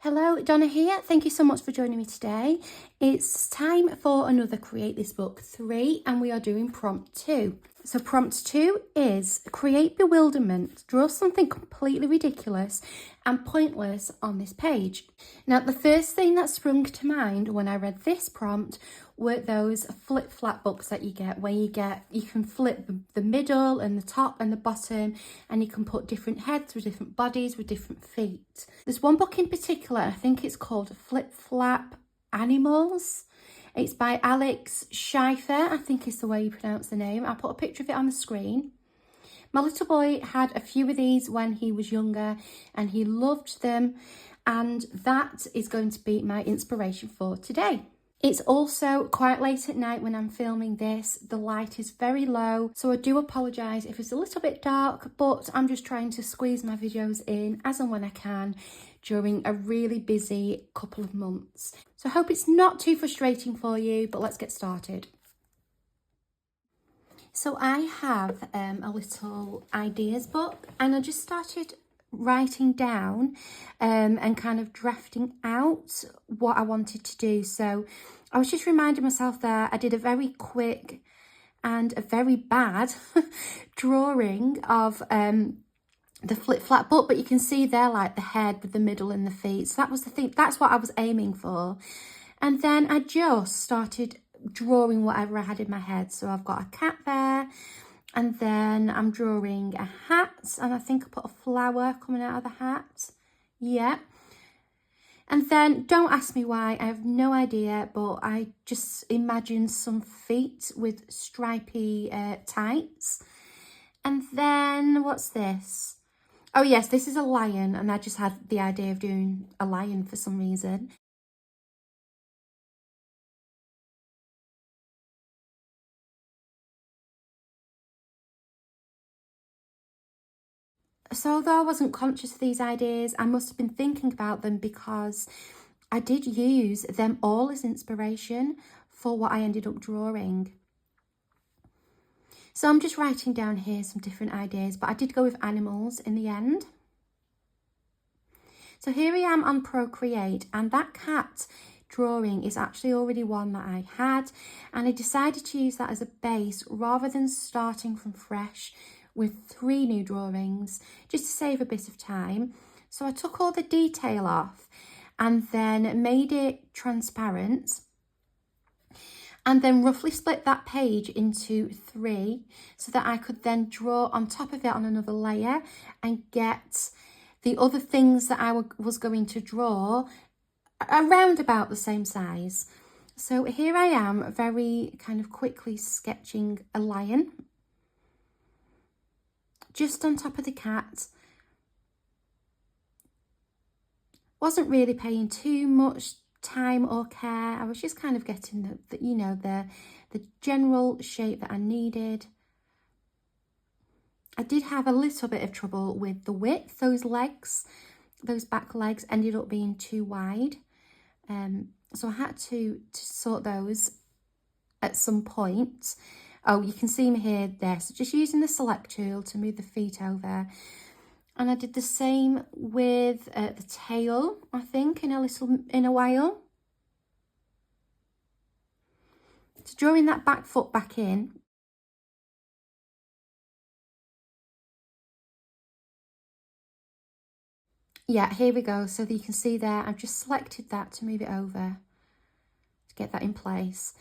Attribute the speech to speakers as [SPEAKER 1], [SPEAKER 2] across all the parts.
[SPEAKER 1] Hello, Donna here. Thank you so much for joining me today. It's time for another Create This Book 3 and we are doing prompt 2. So prompt 2 is create bewilderment. Draw something completely ridiculous and pointless on this page. Now, the first thing that sprung to mind when I read this prompt were those flip-flap books that you get, where you can flip the middle and the top and the bottom, and you can put different heads with different bodies with different feet. There's one book in particular, I think it's called Flip-Flap Animals. It's by Alex Schiffer, I think is the way you pronounce the name. I'll put a picture of it on the screen. My little boy had a few of these when he was younger and he loved them, and that is going to be my inspiration for today. It's also quite late at night when I'm filming this. The light is very low, so I do apologise if it's a little bit dark, but I'm just trying to squeeze my videos in as and when I can during a really busy couple of months. So I hope it's not too frustrating for you, but let's get started. So I have a little ideas book, and I just started writing down and kind of drafting out what I wanted to do. So I was just reminding myself that I did a very quick and a very bad drawing of the flip-flap book, but you can see there like the head with the middle and the feet. So that was the thing, that's what I was aiming for. And then I just started drawing whatever I had in my head. So I've got a cat there, and then I'm drawing a hat, and I think I put a flower coming out of the hat. Yeah. And then don't ask me why, I have no idea, but I just imagined some feet with stripy tights. And then what's this? Oh yes, this is a lion, and I just had the idea of doing a lion for some reason. So although I wasn't conscious of these ideas, I must have been thinking about them because I did use them all as inspiration for what I ended up drawing. So I'm just writing down here some different ideas, but I did go with animals in the end. So here I am on Procreate, and that cat drawing is actually already one that I had, and I decided to use that as a base rather than starting from fresh with 3 new drawings, just to save a bit of time. So I took all the detail off and then made it transparent, and then roughly split that page into 3 so that I could then draw on top of it on another layer and get the other things that I was going to draw around about the same size. So here I am very kind of quickly sketching a lion just on top of the cat. Wasn't really paying too much time or care. I was just kind of getting the general shape that I needed. I did have a little bit of trouble with the width. Those legs, those back legs ended up being too wide. So I had to sort those at some point. Oh, you can see me here there. So just using the select tool to move the feet over. And I did the same with the tail, I think, in a while. So drawing that back foot back in. Yeah, here we go. So that you can see there, I've just selected that to move it over to get that in place.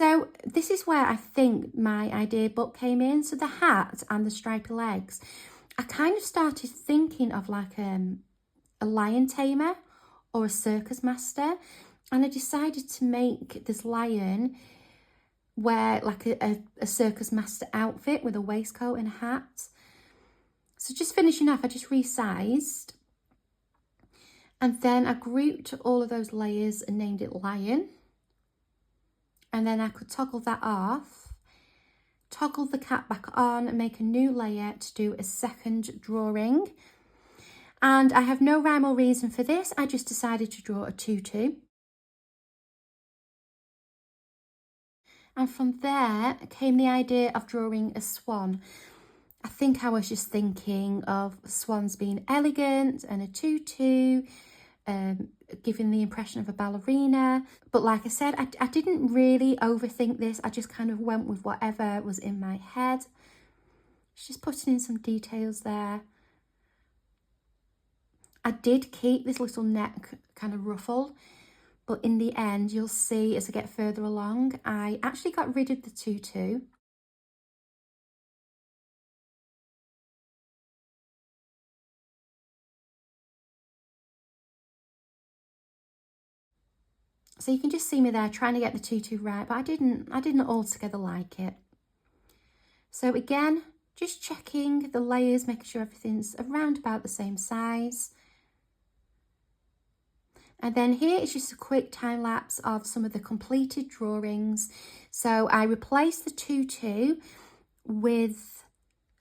[SPEAKER 1] So this is where I think my idea book came in. So the hat and the stripy legs, I kind of started thinking of like a lion tamer or a circus master. And I decided to make this lion wear like a circus master outfit with a waistcoat and a hat. So just finishing off, I just resized. And then I grouped all of those layers and named it lion. And then I could toggle that off toggle the cat back on and make a new layer to do a second drawing. And I have no rhyme or reason for this. I just decided to draw a tutu. And from there came the idea of drawing a swan. I think I was just thinking of swans being elegant and a tutu, giving the impression of a ballerina. But like I said, I didn't really overthink this. I just kind of went with whatever was in my head. Just putting in some details there. I did keep this little neck kind of ruffle, but in the end, you'll see as I get further along, I actually got rid of the tutu. So you can just see me there trying to get the tutu right, but I didn't altogether like it. So again, just checking the layers, making sure everything's around about the same size. And then here is just a quick time lapse of some of the completed drawings. So I replaced the tutu with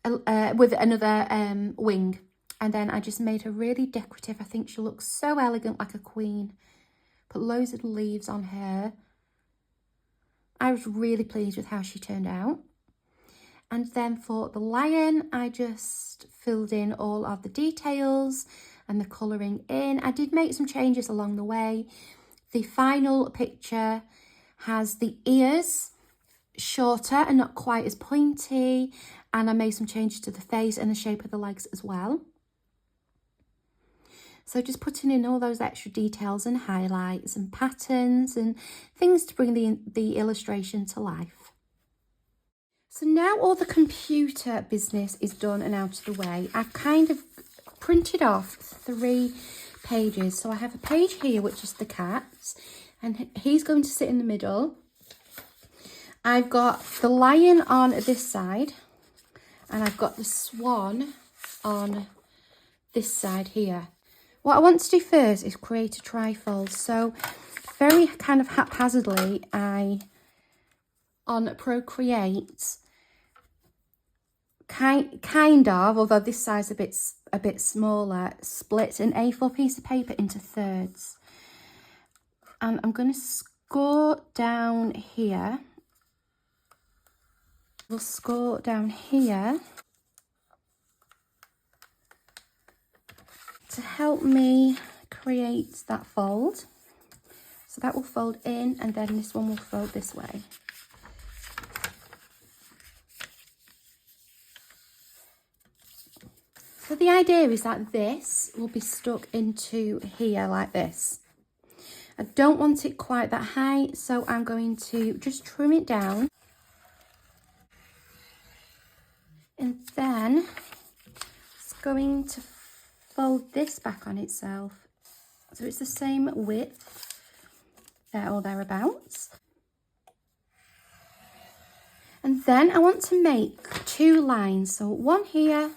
[SPEAKER 1] another wing, and then I just made her really decorative. I think she looks so elegant, like a queen. Put loads of leaves on her. I was really pleased with how she turned out. And then for the lion, I just filled in all of the details and the colouring in. I did make some changes along the way. The final picture has the ears shorter and not quite as pointy, and I made some changes to the face and the shape of the legs as well. So just putting in all those extra details and highlights and patterns and things to bring the illustration to life. So now all the computer business is done and out of the way, I've kind of printed off 3 pages. So I have a page here, which is the cat, and he's going to sit in the middle. I've got the lion on this side, and I've got the swan on this side here. What I want to do first is create a trifold. So very kind of haphazardly, on Procreate, kind of, although this size a bit smaller, split an A4 piece of paper into thirds. And I'm going to score down here. We'll score down here to help me create that fold. So that will fold in, and then this one will fold this way. So the idea is that this will be stuck into here like this. I don't want it quite that high, so I'm going to just trim it down. And then it's going to fold this back on itself. So it's the same width, there or thereabouts. And then I want to make 2 lines. So one here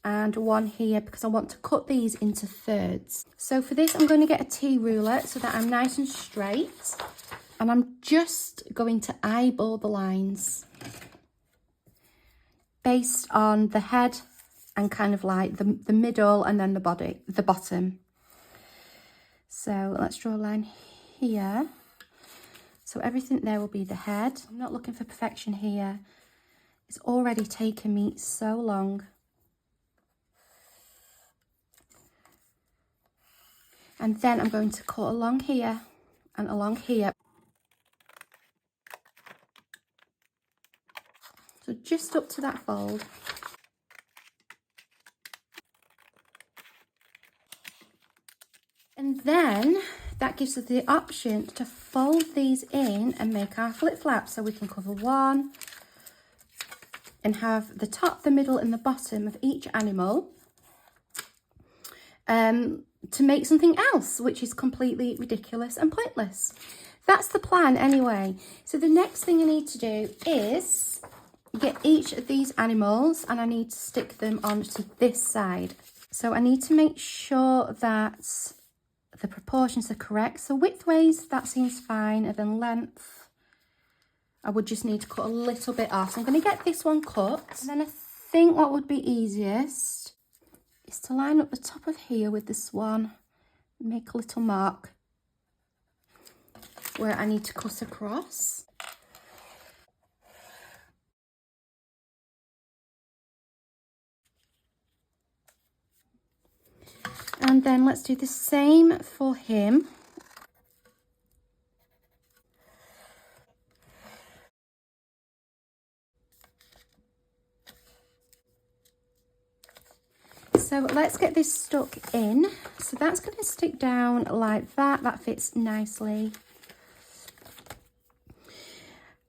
[SPEAKER 1] and one here, because I want to cut these into thirds. So for this, I'm going to get a T-ruler so that I'm nice and straight. And I'm just going to eyeball the lines based on the head and kind of like the middle and then the bottom. So let's draw a line here. So everything there will be the head. I'm not looking for perfection here. It's already taken me so long. And then I'm going to cut along here and along here. So just up to that fold. And then that gives us the option to fold these in and make our flip flaps. So we can cover one and have the top, the middle and the bottom of each animal to make something else, which is completely ridiculous and pointless. That's the plan anyway. So the next thing I need to do is get each of these animals, and I need to stick them onto this side. So I need to make sure that the proportions are correct. So widthways, that seems fine, and then length, I would just need to cut a little bit off. So I'm going to get this one cut. And then I think what would be easiest is to line up the top of here with the swan. Make a little mark where I need to cut across. And then let's do the same for him. So let's get this stuck in. So that's going to stick down like that. That fits nicely.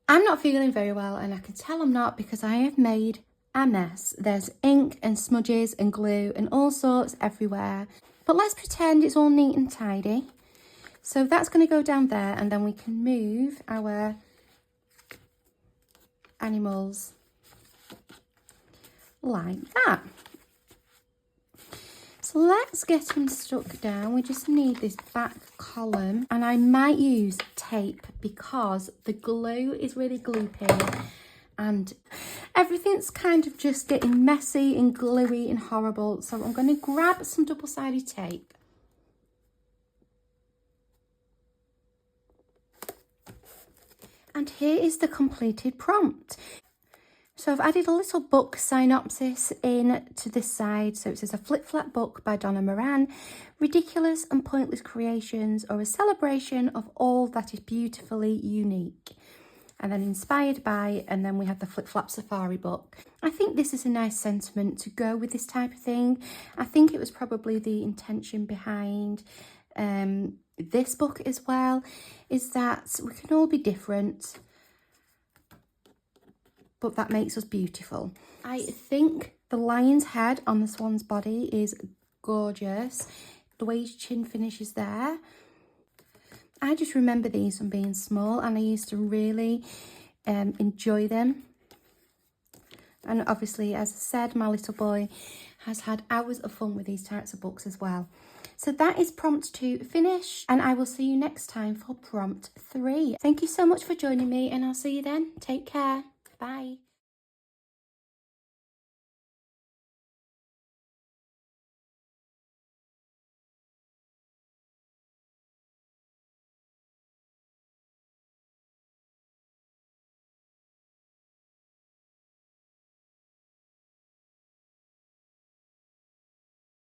[SPEAKER 1] I'm not feeling very well, and I can tell I'm not because I have made a mess. There's ink and smudges and glue and all sorts everywhere. But let's pretend it's all neat and tidy. So that's going to go down there, and then we can move our animals like that. So let's get them stuck down. We just need this back column, and I might use tape because the glue is really gloopy and everything's kind of just getting messy and gluey and horrible. So I'm going to grab some double-sided tape. And here is the completed prompt. So I've added a little book synopsis in to this side. So it says, a flip-flap book by Donna Moran, ridiculous and pointless creations, or a celebration of all that is beautifully unique. And then inspired by, and then we have the flip-flap safari book. I think this is a nice sentiment to go with this type of thing. I think it was probably the intention behind this book as well, is that we can all be different, but that makes us beautiful. I think the lion's head on the swan's body is gorgeous. The way his chin finishes there. I just remember these from being small, and I used to really enjoy them. And obviously, as I said, my little boy has had hours of fun with these types of books as well. So that is prompt 2 finished, and I will see you next time for prompt 3. Thank you so much for joining me, and I'll see you then. Take care. Bye.